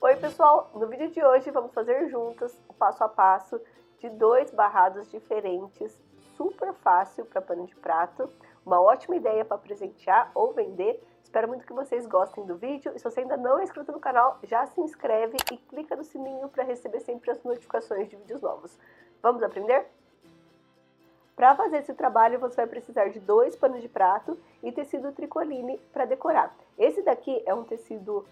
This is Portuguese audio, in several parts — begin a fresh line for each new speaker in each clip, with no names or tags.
Oi pessoal, no vídeo de hoje vamos fazer juntas o passo a passo de 2 barrados diferentes, super fácil para pano de prato, uma ótima ideia para presentear ou vender. Espero muito que vocês gostem do vídeo e se você ainda não é inscrito no canal, já se inscreve e clica no sininho para receber sempre as notificações de vídeos novos. Vamos aprender? Para fazer esse trabalho, você vai precisar de 2 panos de prato e tecido tricoline para decorar. Esse daqui é um tecido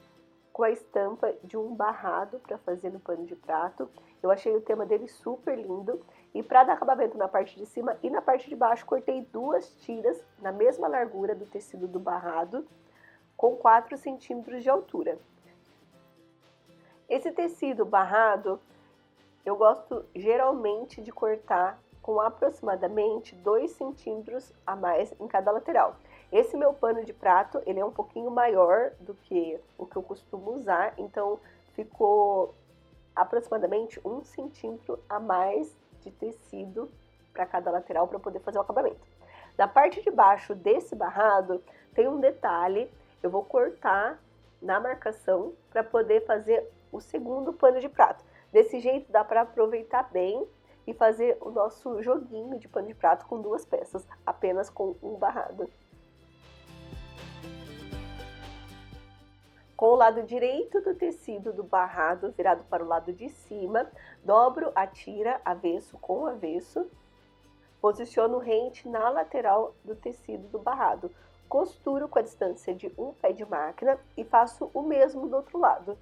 com a estampa de um barrado para fazer no pano de prato. Eu achei o tema dele super lindo. E para dar acabamento na parte de cima e na parte de baixo, cortei 2 tiras na mesma largura do tecido do barrado, com 4 centímetros de altura. Esse tecido barrado, eu gosto geralmente de cortar com aproximadamente 2 centímetros a mais em cada lateral. Esse meu pano de prato, ele é um pouquinho maior do que o que eu costumo usar, então ficou aproximadamente 1 centímetro a mais de tecido para cada lateral para poder fazer o acabamento. Na parte de baixo desse barrado tem um detalhe, eu vou cortar na marcação para poder fazer o segundo pano de prato. Desse jeito dá para aproveitar bem e fazer o nosso joguinho de pano de prato com 2 peças, apenas com um barrado. Com o lado direito do tecido do barrado virado para o lado de cima, dobro a tira avesso com avesso, posiciono o rente na lateral do tecido do barrado, costuro com a distância de um pé de máquina e faço o mesmo do outro lado.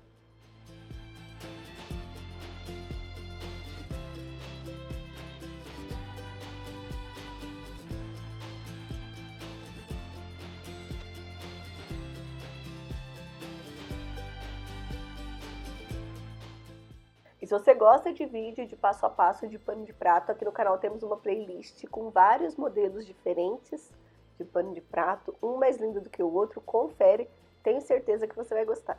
E se você gosta de vídeo de passo a passo de pano de prato, aqui no canal temos uma playlist com vários modelos diferentes de pano de prato, um mais lindo do que o outro, confere, tenho certeza que você vai gostar.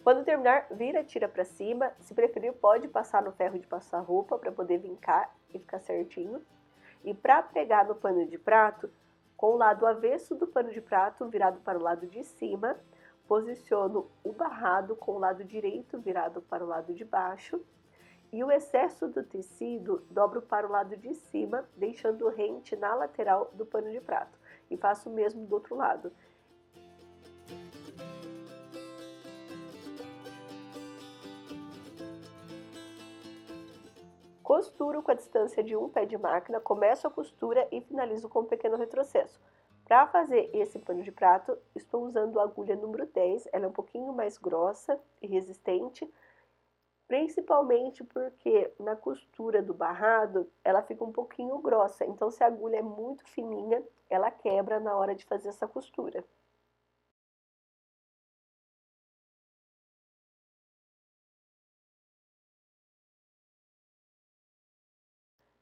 Quando terminar, vira a tira para cima, se preferir pode passar no ferro de passar roupa para poder vincar e ficar certinho. E para pegar no pano de prato, com o lado avesso do pano de prato virado para o lado de cima, posiciono o barrado com o lado direito virado para o lado de baixo e o excesso do tecido dobro para o lado de cima, deixando rente na lateral do pano de prato. E faço o mesmo do outro lado. Costuro com a distância de um pé de máquina, começo a costura e finalizo com um pequeno retrocesso. Para fazer esse pano de prato, estou usando a agulha número 10, ela é um pouquinho mais grossa e resistente, principalmente porque na costura do barrado ela fica um pouquinho grossa, então se a agulha é muito fininha, ela quebra na hora de fazer essa costura.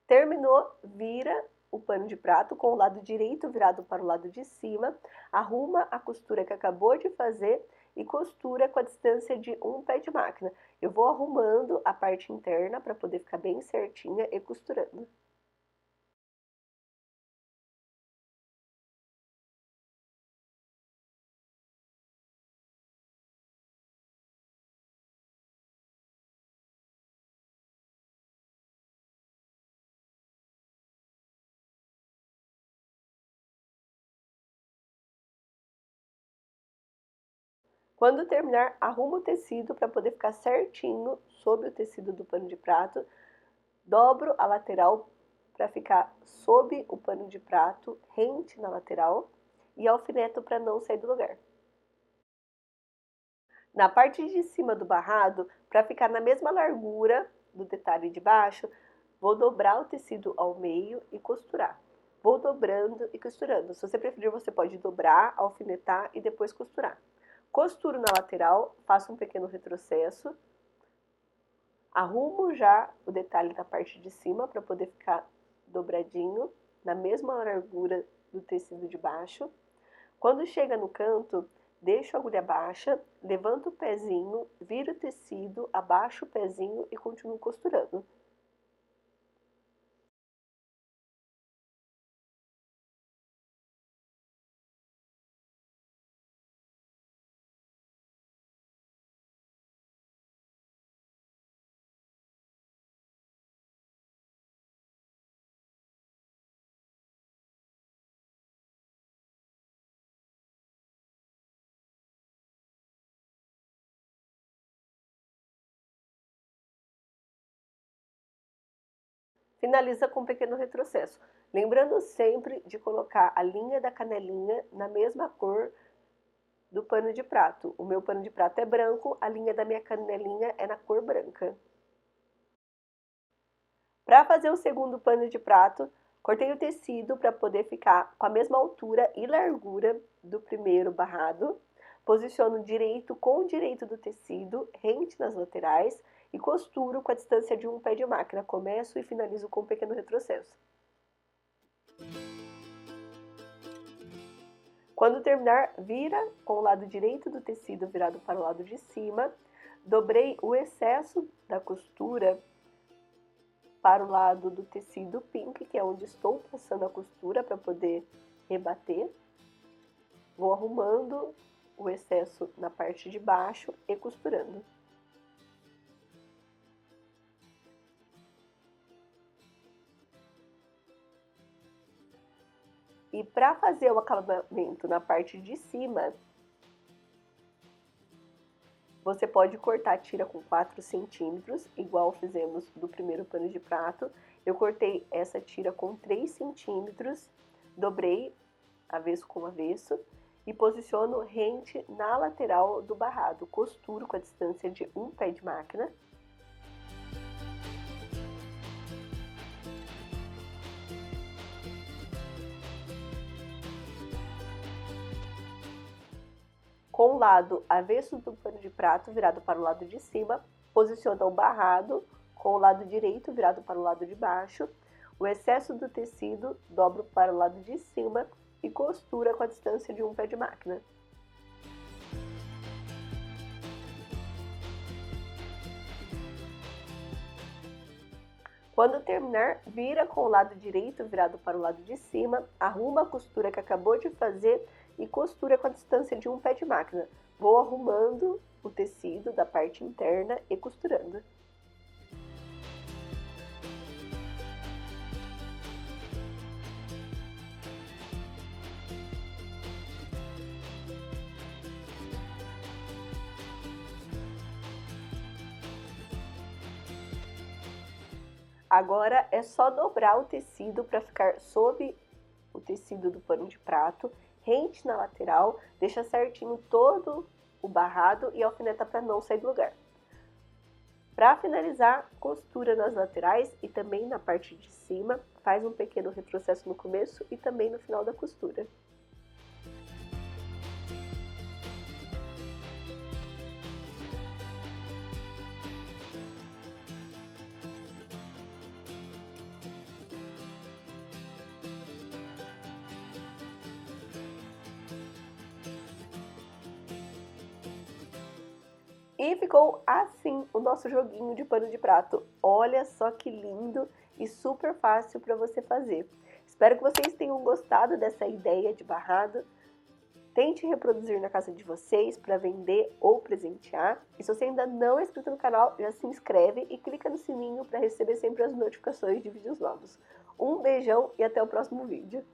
Terminou, vira o pano de prato com o lado direito virado para o lado de cima, arruma a costura que acabou de fazer e costura com a distância de um pé de máquina. Eu vou arrumando a parte interna para poder ficar bem certinha e costurando. Quando terminar, arruma o tecido para poder ficar certinho sobre o tecido do pano de prato. Dobro a lateral para ficar sob o pano de prato, rente na lateral, e alfineto para não sair do lugar. Na parte de cima do barrado, para ficar na mesma largura do detalhe de baixo, vou dobrar o tecido ao meio e costurar. Vou dobrando e costurando. Se você preferir, você pode dobrar, alfinetar e depois costurar. Costuro na lateral, faço um pequeno retrocesso, arrumo já o detalhe da parte de cima para poder ficar dobradinho, na mesma largura do tecido de baixo. Quando chega no canto, deixo a agulha baixa, levanto o pezinho, viro o tecido, abaixo o pezinho e continuo costurando. Finaliza com um pequeno retrocesso. Lembrando sempre de colocar a linha da canelinha na mesma cor do pano de prato. O meu pano de prato é branco, a linha da minha canelinha é na cor branca. Para fazer o segundo pano de prato, cortei o tecido para poder ficar com a mesma altura e largura do primeiro barrado. Posiciono direito com direito do tecido, rente nas laterais e costuro com a distância de um pé de máquina. Começo e finalizo com um pequeno retrocesso. Quando terminar, vira com o lado direito do tecido virado para o lado de cima. Dobrei o excesso da costura para o lado do tecido pink, que é onde estou passando a costura para poder rebater. Vou arrumando o excesso na parte de baixo e costurando. E para fazer o acabamento na parte de cima, você pode cortar a tira com 4 centímetros, igual fizemos do primeiro pano de prato. Eu cortei essa tira com 3 centímetros, dobrei avesso com avesso e posiciono rente na lateral do barrado. Costuro com a distância de um pé de máquina. Com o lado avesso do pano de prato virado para o lado de cima, posiciona o barrado com o lado direito virado para o lado de baixo. O excesso do tecido dobro para o lado de cima e costura com a distância de um pé de máquina. Quando terminar, vira com o lado direito virado para o lado de cima, arruma a costura que acabou de fazer e costura com a distância de um pé de máquina. Vou arrumando o tecido da parte interna e costurando. Agora é só dobrar o tecido para ficar sob o tecido do pano de prato, rente na lateral, deixa certinho todo o barrado e alfineta para não sair do lugar. Para finalizar, costura nas laterais e também na parte de cima, faz um pequeno retrocesso no começo e também no final da costura. E ficou assim o nosso joguinho de pano de prato. Olha só que lindo e super fácil para você fazer. Espero que vocês tenham gostado dessa ideia de barrado. Tente reproduzir na casa de vocês para vender ou presentear. E se você ainda não é inscrito no canal, já se inscreve e clica no sininho para receber sempre as notificações de vídeos novos. Um beijão e até o próximo vídeo.